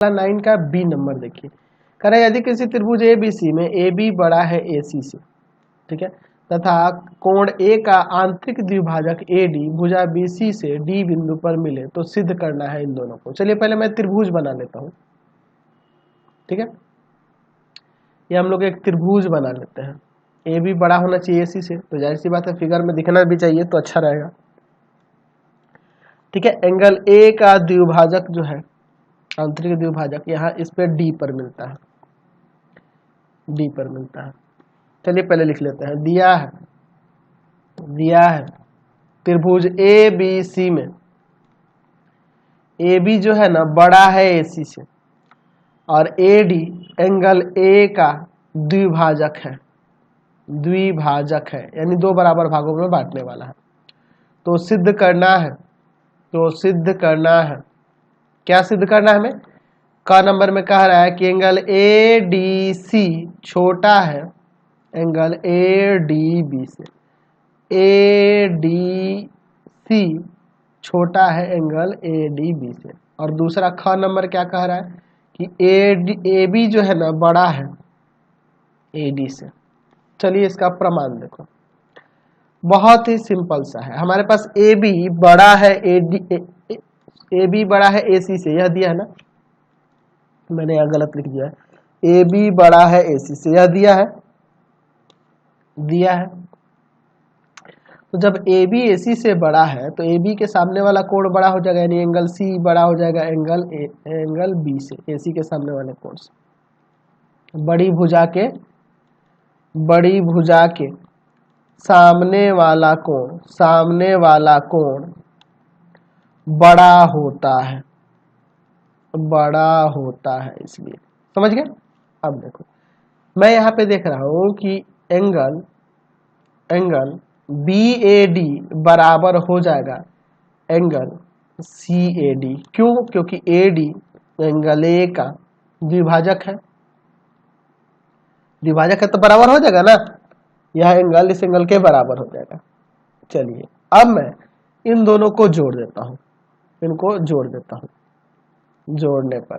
9 का B number देखिए, कह रहा है यदि किसी त्रिभुज ABC में AB बड़ा है AC से, ठीक है, तथा कोण A का आंतरिक द्विभाजक AD भुजा BC से D बिंदु पर मिले तो सिद्ध करना है इन दोनों को। चलिए पहले मैं त्रिभुज बना लेता हूं, ठीक है, ये हम लोग एक त्रिभुज बना लेते हैं। AB बड़ा होना चाहिए AC से, तो जाहिर सी बात है फिगर में दिखना भी चाहिए तो अच्छा रहेगा, ठीक है। एंगल A का द्विभाजक जो है, आंतरिक द्विभाजक, यहाँ इस पे D पर मिलता है, D पर मिलता है। चलिए पहले लिख लेते हैं, दिया है त्रिभुज ABC में AB जो है ना बड़ा है AC से, और AD एंगल A का द्विभाजक है, यानी दो बराबर भागों में बांटने वाला है। तो सिद्ध करना है, क्या सिद्ध करना है हमें? क नंबर में कह रहा है कि एंगल ADC छोटा है एंगल ADB से, ADC छोटा है एंगल ADB से। और दूसरा ख नंबर क्या कह रहा है कि AB जो है ना बड़ा है AD से। चलिए इसका प्रमाण देखो, बहुत ही सिंपल सा है। हमारे पास AB बड़ा है AB बड़ा है AC से, यह दिया है ना, मैंने यह गलत लिख दिया है। AB बड़ा है AC से, यह दिया है। तो जब AB AC से बड़ा है तो AB के सामने वाला कोण बड़ा हो जाएगा, यानी एंगल C बड़ा हो जाएगा एंगल B से, AC के सामने वाले कोण से। बड़ी भुजा के सामने वाला कोण बड़ा होता है इसलिए, समझ गए? अब देखो मैं यहाँ पे देख रहा हूँ कि एंगल BAD बराबर हो जाएगा एंगल CAD। क्यों? क्योंकि AD एंगल A का द्विभाजक है, तो बराबर हो जाएगा ना, यह एंगल इस एंगल के बराबर हो जाएगा। चलिए अब मैं इन दोनों को जोड़ देता हूं, जोड़ने पर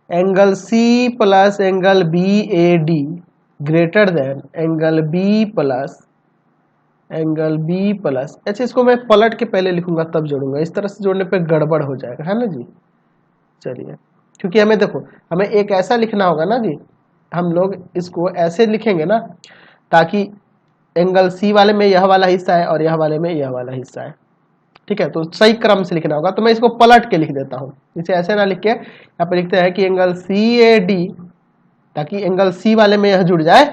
angle C plus angle BAD greater than angle B plus. अच्छा इसको मैं पलट के पहले लिखूंगा तब जोड़ूंगा, इस तरह से जोड़ने पे गड़बड़ हो जाएगा, है ना जी। चलिए क्योंकि हमें देखो, हमें एक ऐसा लिखना होगा ना जी, हम लोग इसको ऐसे लिखेंगे ना ताकि एंगल C वाले में यह वाला हिस्सा है और यह वाले में यह वाला हिस्सा है, ठीक है। तो सही क्रम से लिखना होगा, तो मैं इसको पलट के लिख देता हूं, इसे ऐसे ना लिख के यहाँ पे लिखते हैं कि एंगल CAD, ताकि एंगल C वाले में यह जुड़ जाए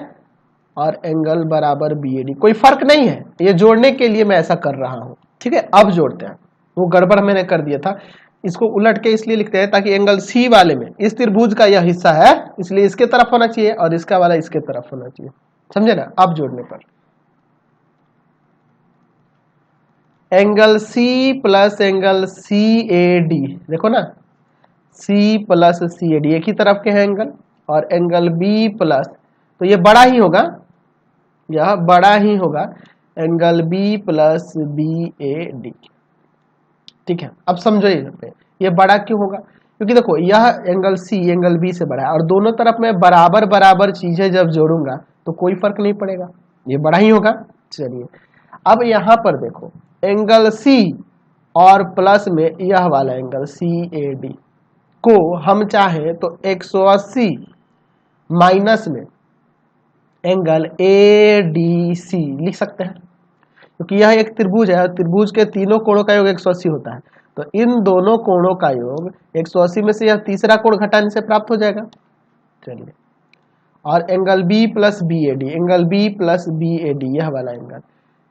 और एंगल बराबर BAD। कोई फर्क नहीं है, ये जोड़ने के लिए मैं ऐसा कर रहा हूं, ठीक है। अब जोड़ते हैं, वो गड़बड़ मैंने कर दिया था, इसको उलट के इसलिए लिखते हैं ताकि एंगल C वाले में इस त्रिभुज का यह हिस्सा है इसलिए इसके तरफ होना चाहिए और इसका वाला इसके तरफ होना चाहिए, समझे ना। अब जोड़ने पर angle C plus angle CAD, देखो ना C प्लस CAD एक ही तरफ के हैं एंगल, और एंगल B प्लस, तो ये बड़ा ही होगा, यह बड़ा ही होगा एंगल B प्लस BAD, ठीक है। अब समझो ये बड़ा क्यों होगा? क्योंकि देखो यह एंगल C एंगल B से बड़ा है और दोनों तरफ मैं बराबर चीजें जब जोड़ूंगा तो कोई फर्क नहीं पड़ेगा, ये बड़ा ही होगा। चलिए अब यहां पर देखो एंगल C और प्लस में यह वाला एंगल CAD को हम चाहे तो 180 माइनस में एंगल ADC लिख सकते हैं, क्योंकि यह एक त्रिभुज है, त्रिभुज के तीनों कोणों का योग 180 होता है, तो इन दोनों कोणों का योग 180 में से यह तीसरा कोण घटाने से प्राप्त हो जाएगा। चलिए, और एंगल B प्लस BAD यह वाला एंगल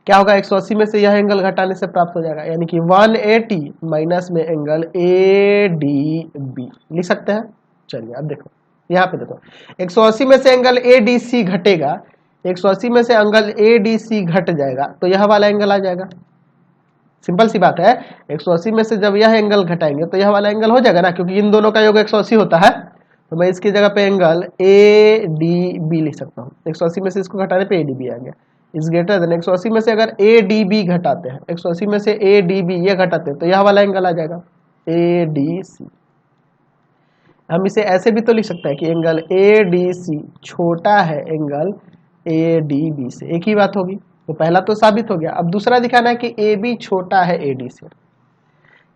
क्या होगा, 180 में से यह एंगल घटाने से प्राप्त हो जाएगा, यानी कि 180 माइनस में एंगल ADB लिख सकते हैं। चलिए अब देखो यहाँ पे देखो 180 में से एंगल ADC घटेगा, 180 में से एंगल ADC घट जाएगा तो यह वाला एंगल आ जाएगा। सिंपल सी बात है, 180 में से जब यह एंगल घटाएंगे तो यह वाला एंगल हो जाएगा ना, क्योंकि इन दोनों का योग 180 होता है, तो मैं इसकी जगह पे एंगल ADB लिख सकता हूँ। 180 में से इसको घटाने पे ADB आ गया, इस ग्रेटर देन 180 में से अगर ADB घटाते हैं, 180 में से ADB ये घटाते हैं तो यह वाला एंगल आ जाएगा ADC, हम इसे ऐसे भी तो लिख सकते हैं कि एंगल ए डी सी छोटा है एंगल ए डी बी से, एक ही बात होगी। तो पहला तो साबित हो गया। अब दूसरा दिखाना है कि ए बी छोटा है ए डी से,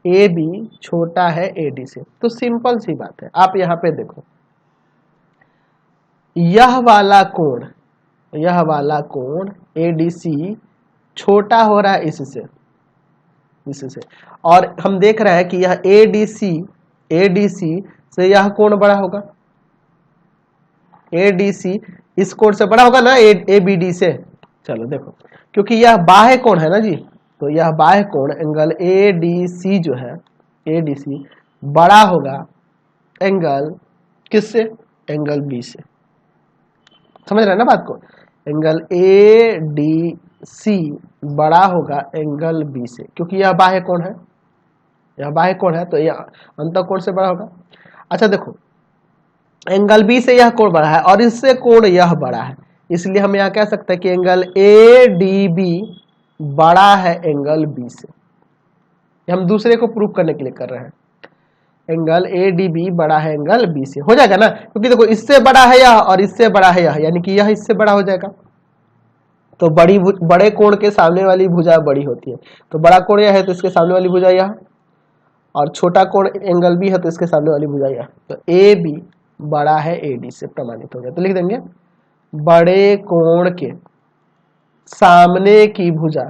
ए बी छोटा है ए डी से। तो सिंपल सी बात है, आप यहां पे देखो, यह वाला कोण ए डी सी छोटा हो रहा है इससे, और हम देख रहे हैं कि यह ए डी सी से यह कोण बड़ा होगा, ए डी सी इस कोण से बड़ा होगा ना ए बी डी से। चलो देखो, क्योंकि यह बाह्य कोण है ना जी, तो यह बाह्य कोण एंगल ए डी सी जो है, ए डी सी बड़ा होगा एंगल किससे, एंगल बी से। समझ रहे हैं ना बात को, एंगल ए डी सी बड़ा होगा एंगल बी से, क्योंकि यह बाह्य कोण है, तो यह अंतः कोण से बड़ा होगा। अच्छा देखो, एंगल बी से यह कोण बड़ा है और इससे कोण यह बड़ा है, इसलिए हम यहां कह सकते हैं कि एंगल ए डी बी बड़ा है एंगल बी से। हम दूसरे को प्रूव करने के लिए कर रहे हैं, एंगल ए डी बी बड़ा है एंगल बी से, हो जाएगा ना, क्योंकि देखो इससे बड़ा है यह और इससे बड़ा है यह, यानी कि यह इससे बड़ा हो जाएगा। तो बड़े कोण के सामने वाली भुजा बड़ी होती है, तो बड़ा कोण यह है तो इसके सामने वाली भुजा यह, और छोटा कोण एंगल बी है तो इसके सामने वाली भुजा यह। तो ए बी बड़ा है ए डी से, प्रमाणित हो गया। तो लिख देंगे बड़े कोण के सामने की भुजा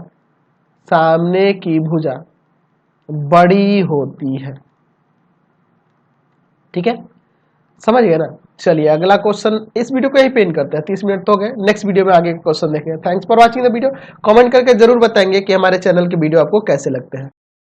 बड़ी होती है। ठीक है, समझ गए ना। चलिए अगला क्वेश्चन, इस वीडियो को ही पेन करते हैं, 30 मिनट तो हो गए, नेक्स्ट वीडियो में आगे का क्वेश्चन देखेंगे। Thanks for watching the video. Comment करके जरूर बताएंगे कि हमारे चैनल के वीडियो आपको कैसे लगते हैं।